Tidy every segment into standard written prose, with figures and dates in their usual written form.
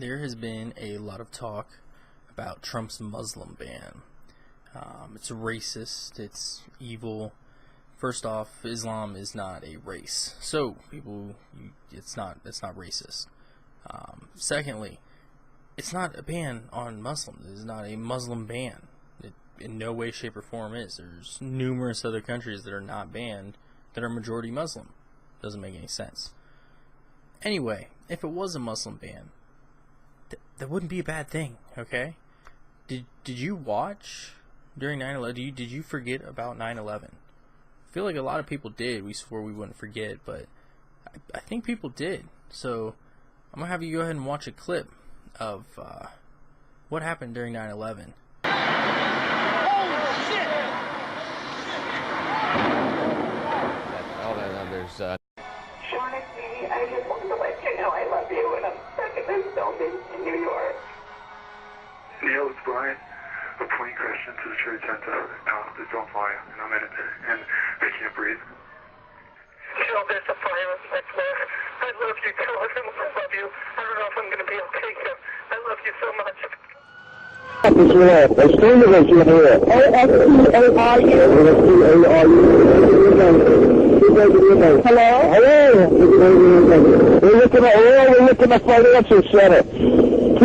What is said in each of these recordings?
there has been a lot of talk about Trump's Muslim ban. It's racist, it's evil. First off, Islam is not a race, so it's not racist. Secondly, it's not a ban on Muslims. It is not a Muslim ban. It in no way, shape, or form is. There's numerous other countries that are not banned that are majority Muslim. Doesn't make any sense. Anyway, if it was a Muslim ban, that wouldn't be a bad thing, okay? Did you watch during 9/11? Did you forget about 9/11? I feel like a lot of people did. We swore we wouldn't forget, but I think people did. So I'm gonna have you go ahead and watch a clip of what happened during 9/11. All that others. Sean, it's me. I just wanted to let you know I love you, and I'm stuck in this building in New York. Neil, it's Brian. A plane crashed into the Trade Center. It's on fire, and I'm in it, and I can't breathe. Joe, there's a fire on my floor. I love you, Joe. I love you. I don't know if I'm going to be okay, Joe. I love you so much. Hello? Hello? We're looking at financial center.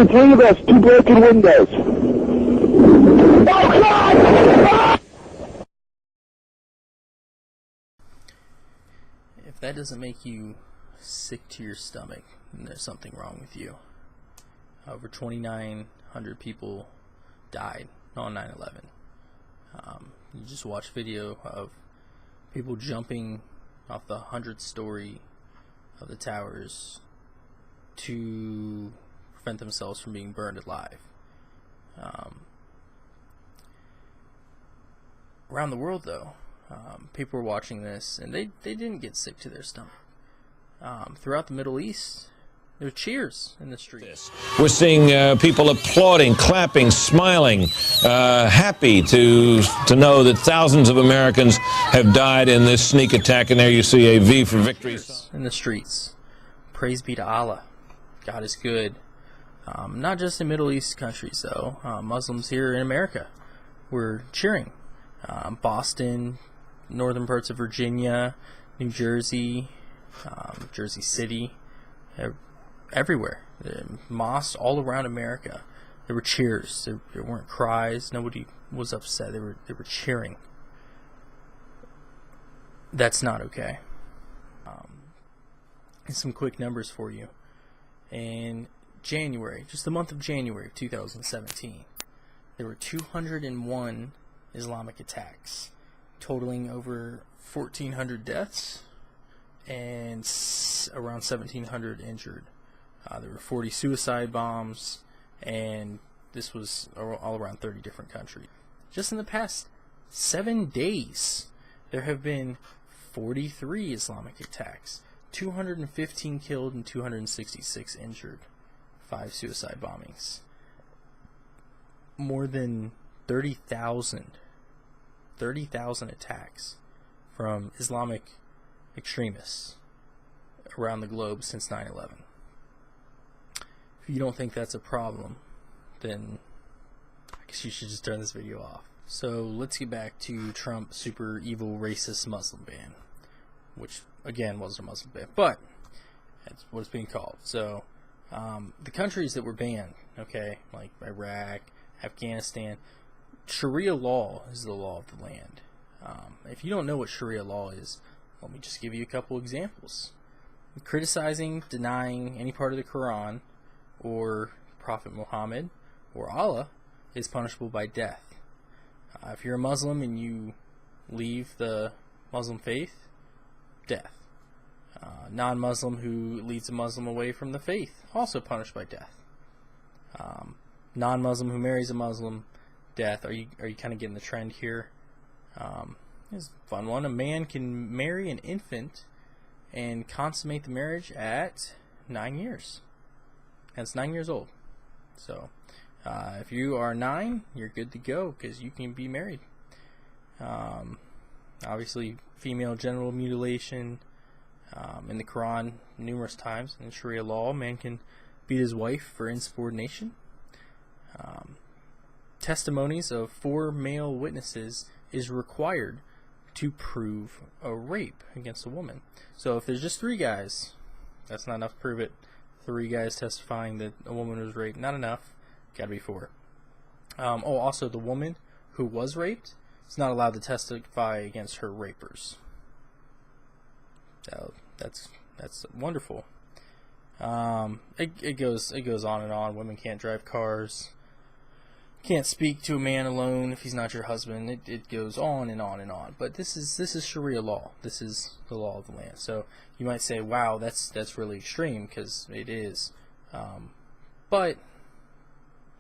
Three of us, 2 broken windows. Oh, God! If that doesn't make you sick to your stomach, then there's something wrong with you. Over 2,900 people died on 9/11. You just watch video of people jumping off the 100th story of the towers to prevent themselves from being burned alive. Around the world, though, people were watching this, and they didn't get sick to their stomach. Throughout the Middle East, there were cheers in the streets. We're seeing people applauding, clapping, smiling, happy to know that thousands of Americans have died in this sneak attack. And there you see a V for victory In the streets. Praise be to Allah. God is good. Not just in Middle East countries, though. Muslims here in America were cheering. Boston, northern parts of Virginia, New Jersey, Jersey City, everywhere. Mosques all around America. There were cheers. There weren't cries. Nobody was upset. They were cheering. That's not okay. And some quick numbers for you. In January, just the month of January of 2017, there were 201 Islamic attacks, totaling over 1,400 deaths and around 1,700 injured. There were 40 suicide bombs, and this was all around 30 different countries. Just in the past 7 days, there have been 43 Islamic attacks, 215 killed and 266 injured, 5 suicide bombings. More than 30,000 attacks from Islamic extremists around the globe since 9/11. If you don't think that's a problem, then I guess you should just turn this video off. So let's get back to Trump's super evil racist Muslim ban, which again wasn't a Muslim ban, but that's what it's being called. So the countries that were banned, okay, like Iraq, Afghanistan, Sharia law is the law of the land. If you don't know what Sharia law is, let me just give you a couple examples. Criticizing, denying any part of the Quran or Prophet Muhammad or Allah is punishable by death. If you're a Muslim and you leave the Muslim faith, death. Non-Muslim who leads a Muslim away from the faith, also punished by death. Non-Muslim who marries a Muslim, death. Are you kind of getting the trend here? Here's a fun one. A man can marry an infant and consummate the marriage at 9 years. That's 9 years old. So if you are 9, you're good to go because you can be married. Obviously, female genital mutilation in the Quran numerous times. In Sharia law, man can beat his wife for insubordination. Testimonies of 4 male witnesses is required to prove a rape against a woman. So if there's just 3 guys, that's not enough to prove it. 3 guys testifying that a woman was raped, not enough. Gotta be 4. Also, the woman who was raped is not allowed to testify against her rapers. So that's wonderful. It goes on and on. Women can't drive cars. Can't speak to a man alone if he's not your husband. It goes on and on and on. But this is Sharia law. This is the law of the land. So you might say, wow, that's really extreme, because it is. But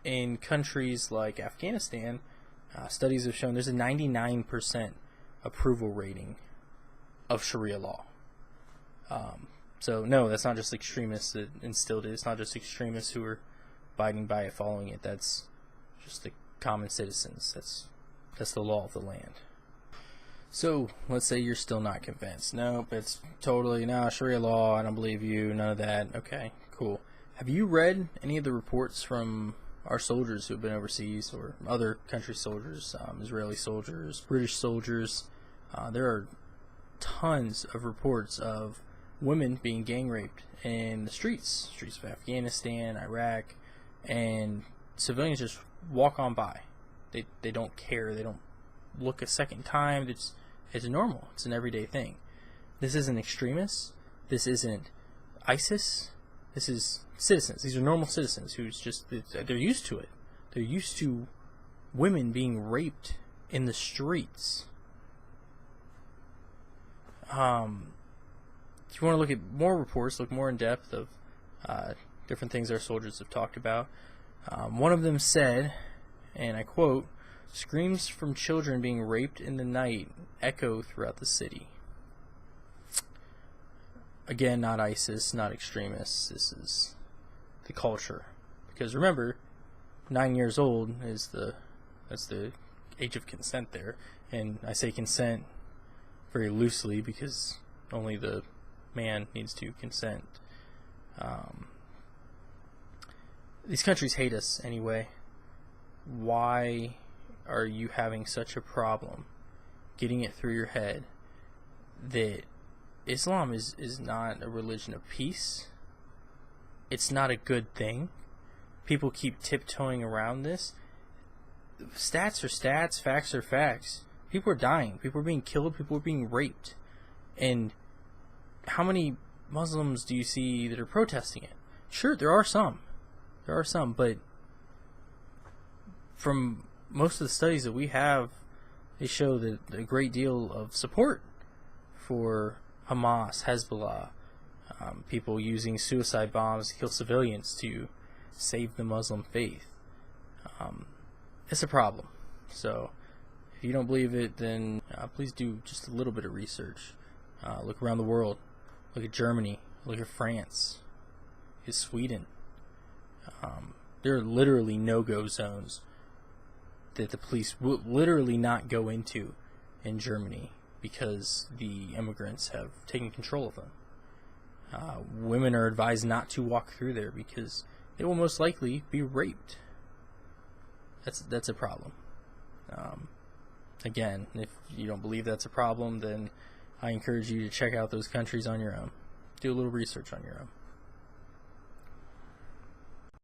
in countries like Afghanistan, studies have shown there's a 99% approval rating of Sharia law. So no, that's not just extremists that instilled it. It's not just extremists who are abiding by it, following it. That's just the common citizens. That's the law of the land. So let's say you're still not convinced. Nope, it's totally Sharia law. I don't believe you. None of that. Okay, cool. Have you read any of the reports from our soldiers who have been overseas, or other country soldiers, Israeli soldiers, British soldiers? There are tons of reports of women being gang raped in the streets of Afghanistan, Iraq, and civilians just walk on by. They don't care. They don't look a second time. It's normal. It's an everyday thing. This isn't extremists. This isn't ISIS. This is citizens. These are normal citizens who's just, they're used to it. They're used to women being raped in the streets. If you want to look at more reports, look more in depth of different things our soldiers have talked about. One of them said, and I quote, "Screams from children being raped in the night echo throughout the city." Again, not ISIS, not extremists. This is the culture. Because remember, 9 years old is that's the age of consent there. And I say consent very loosely because only the man needs to consent. These countries hate us anyway. Why are you having such a problem getting it through your head that Islam is not a religion of peace? It's not a good thing. People keep tiptoeing around this. Stats are stats, facts are facts. People are dying. People are being killed. People are being raped. And how many Muslims do you see that are protesting it? Sure, there are some. There are some, but from most of the studies that we have, they show that a great deal of support for Hamas, Hezbollah, people using suicide bombs to kill civilians to save the Muslim faith. It's a problem. So if you don't believe it, then please do just a little bit of research. Look around the world. Look at Germany. Look at France. Look at Sweden. There are literally no-go zones that the police will literally not go into in Germany because the immigrants have taken control of them. Women are advised not to walk through there because they will most likely be raped. That's a problem. Again, if you don't believe that's a problem, then I encourage you to check out those countries on your own. Do a little research on your own.